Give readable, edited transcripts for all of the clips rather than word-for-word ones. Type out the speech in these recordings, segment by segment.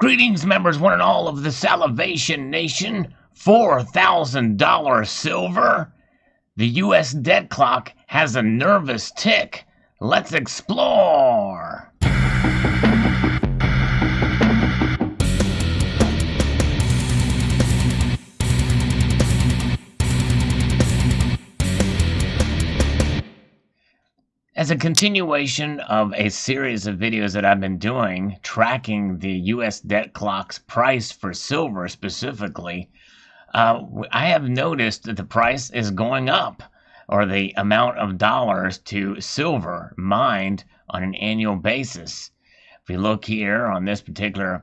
Greetings, members, one and all of the Salivation Nation. $4,000 silver. The U.S. debt clock has a nervous tick. Let's explore. As a continuation of a series of videos that I've been doing, tracking the U.S. debt clock's price for silver specifically, I have noticed that the price is going up, or the amount of dollars to silver mined on an annual basis. If we look here on this particular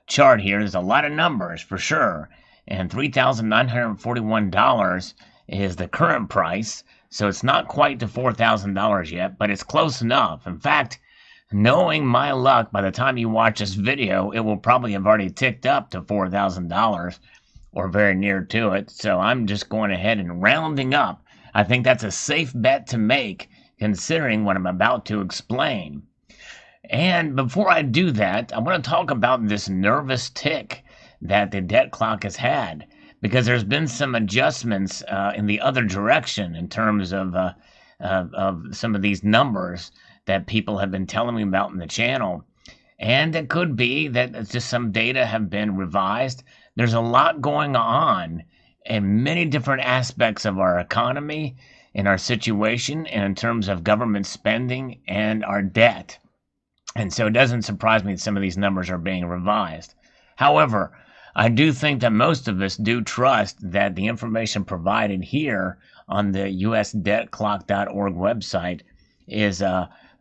chart here, there's a lot of numbers for sure, and $3,941 is the current price. So it's not quite to $4,000 yet, but it's close enough. In fact, knowing my luck, by the time you watch this video, it will probably have already ticked up to $4,000 or very near to it. So I'm just going ahead and rounding up. I think that's a safe bet to make, considering what I'm about to explain. And before I do that, I want to talk about this nervous tick that the debt clock has had, because there's been some adjustments in the other direction in terms of some of these numbers that people have been telling me about in the channel. And it could be that it's just some data have been revised. There's a lot going on in many different aspects of our economy, in our situation, and in terms of government spending and our debt. And so it doesn't surprise me that some of these numbers are being revised. However, I do think that most of us do trust that the information provided here on the usdebtclock.org website is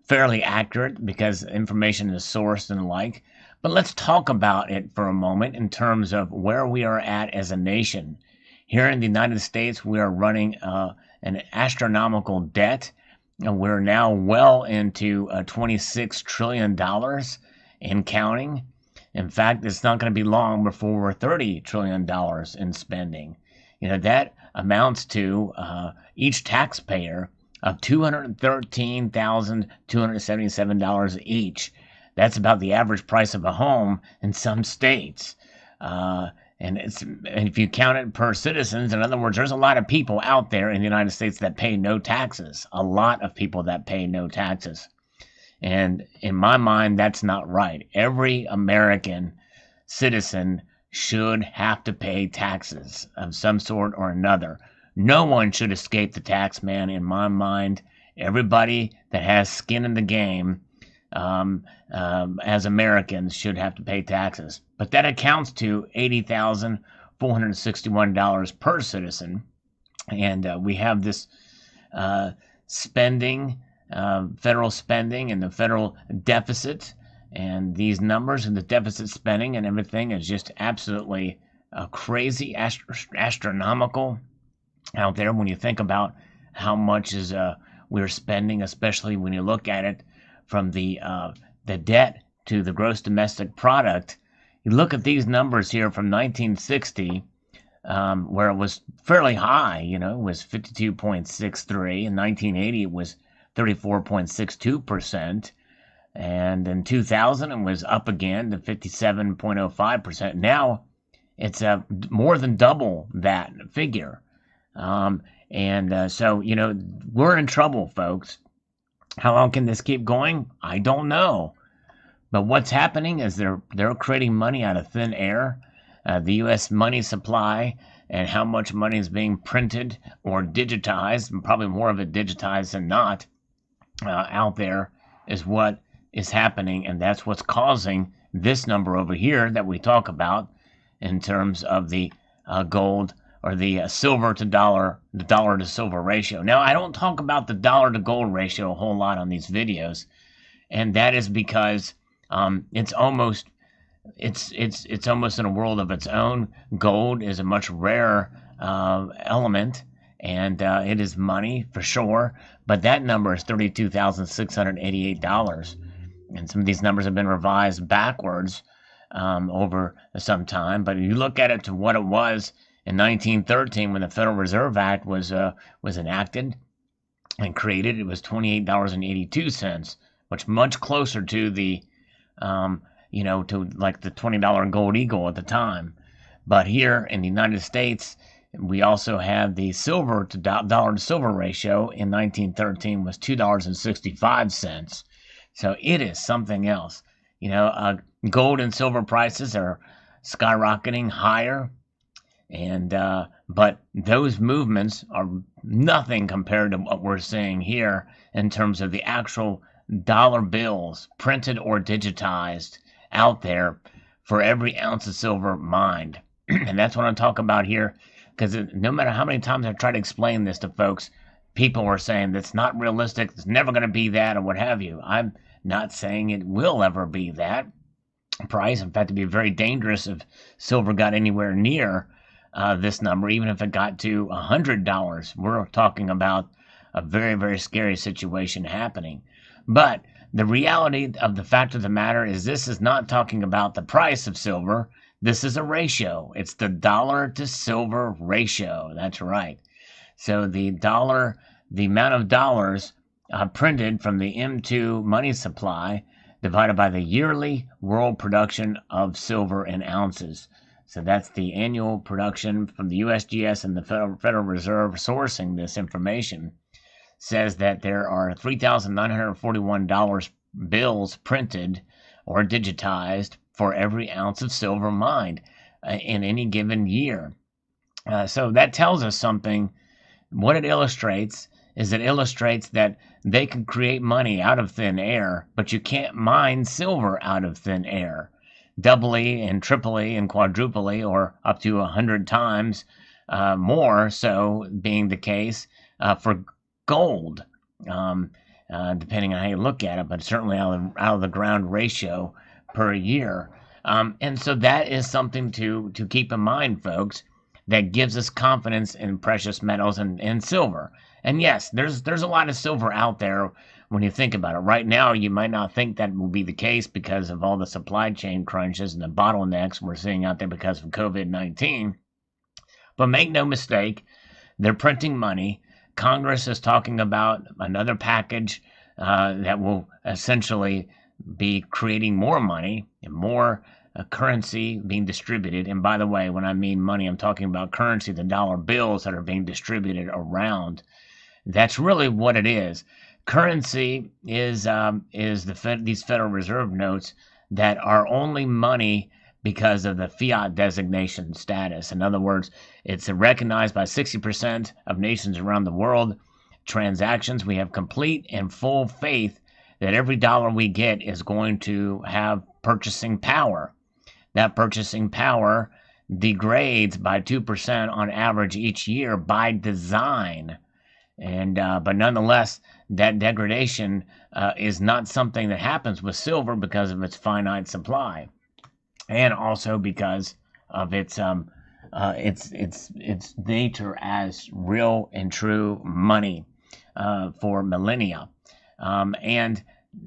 fairly accurate, because information is sourced and the like. But let's talk about it for a moment in terms of where we are at as a nation. Here in the United States, we are running an astronomical debt. We're now well into $26 trillion and counting. In fact, it's not going to be long before we're $30 trillion in spending. You know, that amounts to each taxpayer of $213,277 each. That's about the average price of a home in some states. And if you count it per citizens, in other words, there's a lot of people out there in the United States that pay no taxes. A lot of people that pay no taxes. And in my mind, that's not right. Every American citizen should have to pay taxes of some sort or another. No one should escape the tax man, in my mind. Everybody that has skin in the game as Americans should have to pay taxes. But that accounts to $80,461 per citizen. And we have this spending, federal spending and the federal deficit, and these numbers and the deficit spending and everything is just absolutely crazy, astronomical out there when you think about how much is we're spending, especially when you look at it from the debt to the gross domestic product. You look at these numbers here from 1960, where it was fairly high. You know, it was 52.63. In 1980, it was 34.62%, and in 2000 it was up again to 57.05%. Now it's more than double that figure, so you know, we're in trouble, folks. How long can this keep going? I don't know, but what's happening is they're creating money out of thin air. The U.S. money supply and how much money is being printed or digitized, and probably more of it digitized than not, out there is what is happening, and that's what's causing this number over here that we talk about in terms of the gold, or the silver to dollar, the dollar to silver ratio. Now, I don't talk about the dollar to gold ratio a whole lot on these videos, and that is because it's almost in a world of its own. Gold is a much rarer element, and it is money for sure, but that number is $32,688, and some of these numbers have been revised backwards over some time. But if you look at it to what it was in 1913 when the Federal Reserve Act was enacted and created, it was $28.82, which much closer to the to like the $20 gold eagle at the time. But here in the United States, we also have the silver to dollar to silver ratio in 1913 was $2.65. So it is something else. Gold and silver prices are skyrocketing higher, and but those movements are nothing compared to what we're seeing here in terms of the actual dollar bills printed or digitized out there for every ounce of silver mined. And that's what I'm talking about here, because no matter how many times I try to explain this to folks, people are saying that's not realistic, it's never going to be that, or what have you. I'm not saying it will ever be that price. In fact, it'd be very dangerous if silver got anywhere near this number, even if it got to $100. We're talking about a very, very scary situation happening. But the reality of the fact of the matter is this is not talking about the price of silver. This is a ratio. It's the dollar to silver ratio. That's right. So the amount of dollars printed from the M2 money supply divided by the yearly world production of silver in ounces. So that's the annual production from the USGS and the Federal Reserve sourcing this information. Says that there are $3,941 bills printed or digitized for every ounce of silver mined in any given year. So that tells us something. What it illustrates is that they can create money out of thin air, but you can't mine silver out of thin air. Doubly and triply and quadruply, or up to 100 times more so being the case for gold, depending on how you look at it, but certainly out of the ground ratio per year. And so that is something to keep in mind, folks, that gives us confidence in precious metals and silver. And yes, there's a lot of silver out there when you think about it. Right now, you might not think that will be the case because of all the supply chain crunches and the bottlenecks we're seeing out there because of COVID-19. But make no mistake, they're printing money. Congress is talking about another package that will essentially be creating more money and more currency being distributed. And by the way, when I mean money, I'm talking about currency, the dollar bills that are being distributed around. That's really what it is. Currency is these Federal Reserve notes that are only money because of the fiat designation status. In other words, it's recognized by 60% of nations around the world. Transactions, we have complete and full faith that every dollar we get is going to have purchasing power. That purchasing power degrades by 2% on average each year by design. And but nonetheless, that degradation is not something that happens with silver because of its finite supply, and also because of its nature as real and true money for millennia. And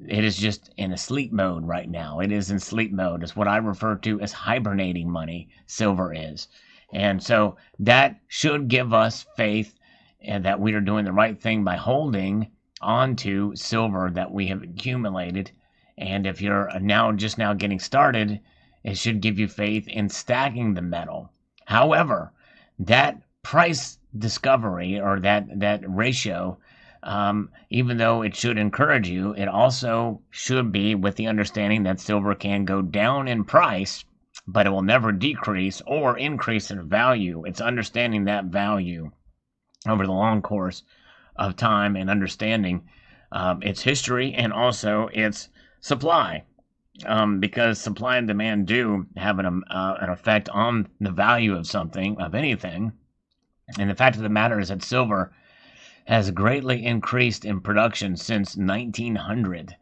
it is just in a sleep mode right now. It is in sleep mode. It's what I refer to as hibernating money. Silver is. And so that should give us faith and that we are doing the right thing by holding onto silver that we have accumulated. And if you're now getting started, it should give you faith in stacking the metal. However, that price discovery or that ratio, even though it should encourage you, it also should be with the understanding that silver can go down in price, but it will never decrease or increase in value. It's understanding that value over the long course of time and understanding its history and also its supply, because supply and demand do have an effect on the value of something, of anything. And the fact of the matter is that silver has greatly increased in production since 1900.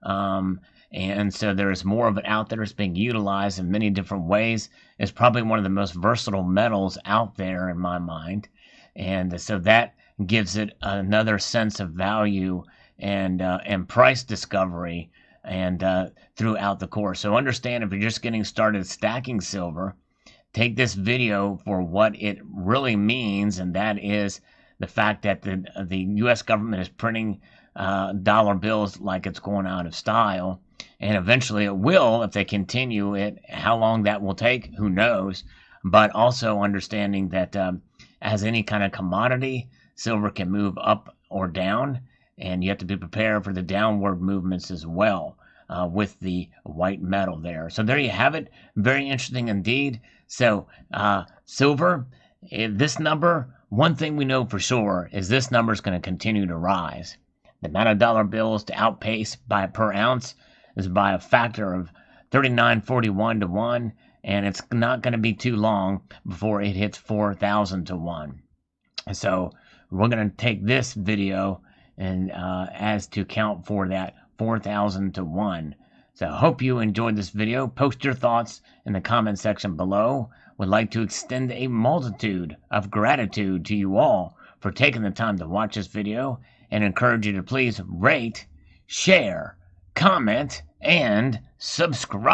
And so there's more of it out there. It's being utilized in many different ways. It's probably one of the most versatile metals out there in my mind. And so that gives it another sense of value and price discovery and throughout the course. So understand, if you're just getting started stacking silver, take this video for what it really means, and that is the fact that the U.S. government is printing dollar bills like it's going out of style. And eventually it will if they continue it. How long that will take, who knows? But also understanding that as any kind of commodity, silver can move up or down, and you have to be prepared for the downward movements as well with the white metal there. So there you have it. Very interesting indeed. So silver, this number, one thing we know for sure is this number is going to continue to rise. The amount of dollar bills to outpace by per ounce is by a factor of 39.41 to 1, and it's not going to be too long before it hits 4,000 to 1. So we're going to take this video and as to count for that 4,000 to 1. So I hope you enjoyed this video. Post your thoughts in the comment section below. Would like to extend a multitude of gratitude to you all for taking the time to watch this video, and encourage you to please rate, share, comment, and subscribe.